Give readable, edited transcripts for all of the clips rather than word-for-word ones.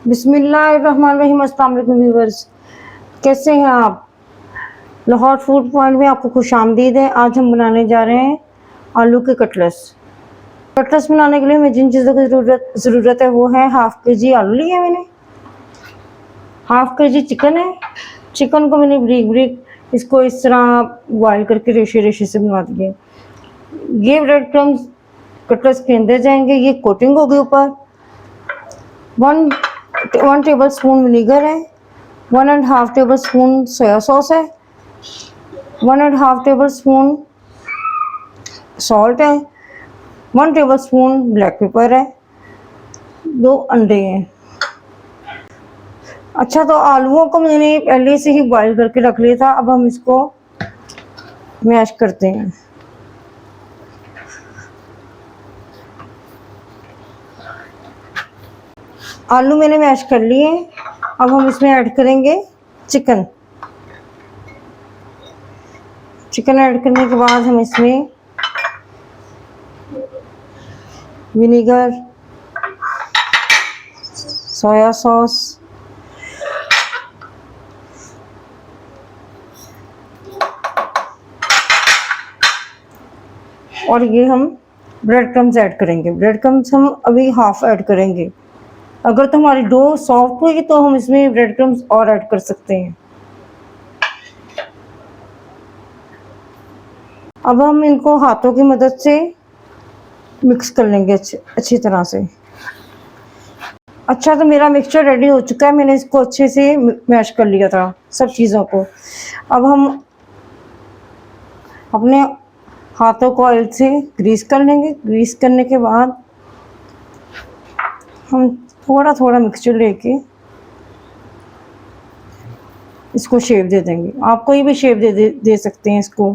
बिस्मिल्लाहिर्रहमानिर्रहीम। अस्सलाम वालेकुम व्यूअर्स, कैसे हैं आप? लाहौर फूड पॉइंट में आपको खुशामदीद है। आज हम बनाने जा रहे हैं आलू के कटलेट्स। कटलेट्स बनाने के लिए हमें जिन चीज़ों की ज़रूरत है वो है हाफ़ के जी आलू लिए मैंने, हाफ़ के जी चिकन है। चिकन को मैंने ब्रीक ब्रीक इसको इस तरह बॉयल करके रेशे रेशे से बना दिए। ये ब्रेड क्रम्स कटलेट्स के अंदर जाएंगे, ये कोटिंग होगी ऊपर। 1 टेबल स्पून विनीगर है, 1.5 टेबल स्पून सोया सॉस है, 1.5 टेबल स्पून सॉल्ट है, 1 टेबल स्पून ब्लैक पेपर है, 2 अंडे हैं। अच्छा, तो आलूओं को मैंने पहले से ही बॉईल करके रख लिया था। अब हम इसको मैश करते हैं। आलू मैंने मैश कर लिए। अब हम इसमें ऐड करेंगे चिकन। चिकन ऐड करने के बाद हम इसमें विनीगर, सोया सॉस, और ये हम ब्रेड क्रम्स ऐड करेंगे। ब्रेड क्रम्स हम अभी हाफ ऐड करेंगे। अगर तो हमारी डो सॉफ्ट हुई तो हम इसमें ब्रेड क्रम्स और ऐड कर सकते हैं। अब हम इनको हाथों की मदद से मिक्स कर लेंगे अच्छी तरह से। अच्छा, तो मेरा मिक्सचर रेडी हो चुका है। मैंने इसको अच्छे से मैश कर लिया था सब चीज़ों को। अब हम अपने हाथों को ऑयल से ग्रीस कर लेंगे। ग्रीस करने के बाद हम थोड़ा थोड़ा मिक्सचर लेके इसको शेप दे देंगे। आप कोई भी शेप दे सकते हैं इसको।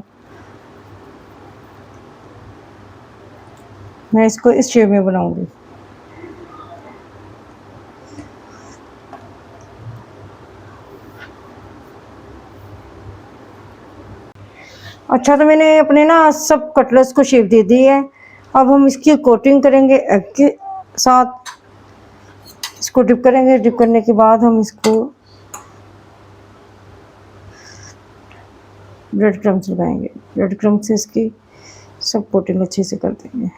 मैं इसको इस शेप में बनाऊंगी। अच्छा, तो मैंने अपने ना सब कटलेट्स को शेप दे दी है। अब हम इसकी कोटिंग करेंगे एग के साथ। इसको डिप करेंगे। डिप करने के बाद हम इसको ब्रेड क्रम्स लगाएंगे। ब्रेड क्रम्स से इसकी सब कोटिंग अच्छे से कर देंगे।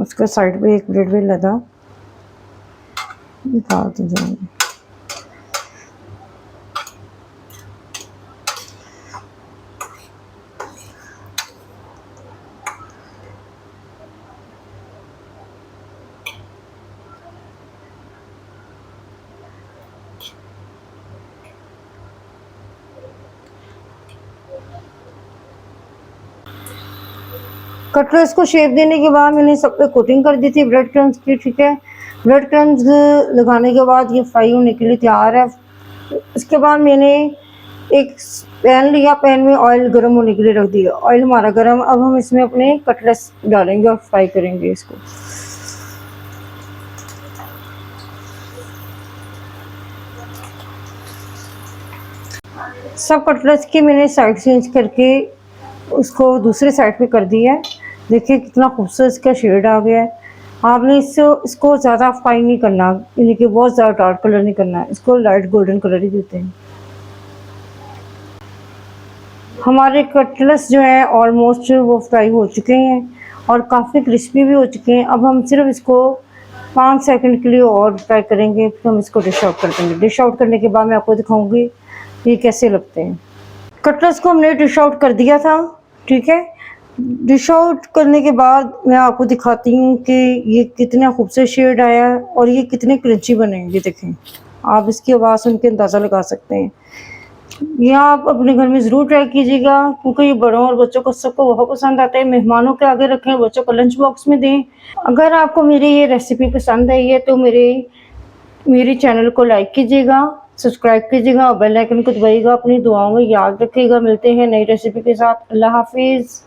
उसका साइड पे एक ब्रेड भी लगा निकालते जाएंगे। कटलेट्स को शेप देने के बाद मैंने सब पे कोटिंग कर दी थी ब्रेड क्रम्स की। ठीक है, ब्रेड क्रम्स लगाने के बाद ये फ्राई होने के लिए तैयार है। इसके बाद मैंने एक पैन लिया। पैन में ऑयल गर्म होने के लिए रख दिया। ऑयल हमारा गर्म। अब हम इसमें अपने कटलेट्स डालेंगे और फ्राई करेंगे इसको। सब कटलेट्स की मैंने साइड चेंज करके उसको दूसरे साइड पे कर दिया है। देखिए कितना खूबसूरत इसका शेड आ गया है। आपने इसको ज़्यादा फ्राई नहीं करना, यानी कि बहुत ज़्यादा डार्क कलर नहीं करना है। इसको लाइट गोल्डन कलर ही देते हैं। हमारे कटलेट्स जो हैं ऑलमोस्ट वो फ्राई हो चुके हैं और काफ़ी क्रिस्पी भी हो चुके हैं। अब हम सिर्फ इसको 5 सेकंड के लिए और फ्राई करेंगे, फिर हम इसको डिश आउट कर देंगे। डिश आउट करने के बाद मैं आपको दिखाऊंगी ये कैसे लगते हैं। कटलेट्स को हमने डिश आउट कर दिया था। ठीक है, डिश आउट करने के बाद मैं आपको दिखाती हूँ कि ये कितना खूबसूरत शेड आया है और ये कितने क्रंची बने हैं। ये देखें, आप इसकी आवाज़ सुन के अंदाज़ा लगा सकते हैं। ये आप अपने घर में ज़रूर ट्राई कीजिएगा, क्योंकि ये बड़ों और बच्चों को सबको बहुत पसंद आता है। मेहमानों के आगे रखें, बच्चों को लंच बॉक्स में दें। अगर आपको मेरी ये रेसिपी पसंद आई है तो मेरे चैनल को लाइक कीजिएगा, सब्सक्राइब कीजिएगा और बेल आइकन को दबाइएगा। अपनी दुआओं में याद रखिएगा। मिलते हैं नई रेसिपी के साथ। अल्लाह हाफिज़।